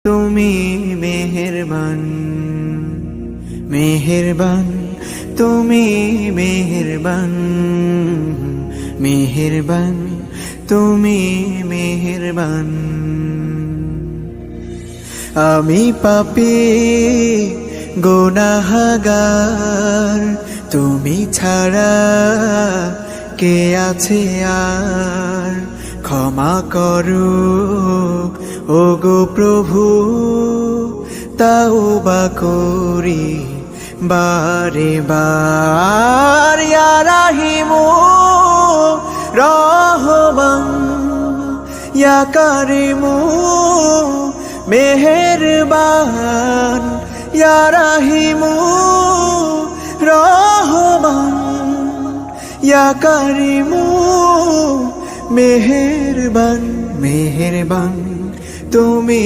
তুমি মেহেরবান, মেহেরবান, তুমি মেহেরবান, মেহেরবান, তুমি মেহেরবান। আমি পাপী গুনাহগার, তুমি ছাড়া কে আছে আর? ক্ষমা করো ওগো প্রভু, তাওবা করি বারে বার। ইয়া রাহিমু রহমান, ইয়া কারিমু মেহেরবান, ইয়া রাহিমু রহমান, ইয়া কারিমু মেহেরবান, মেহেরবান, তুমি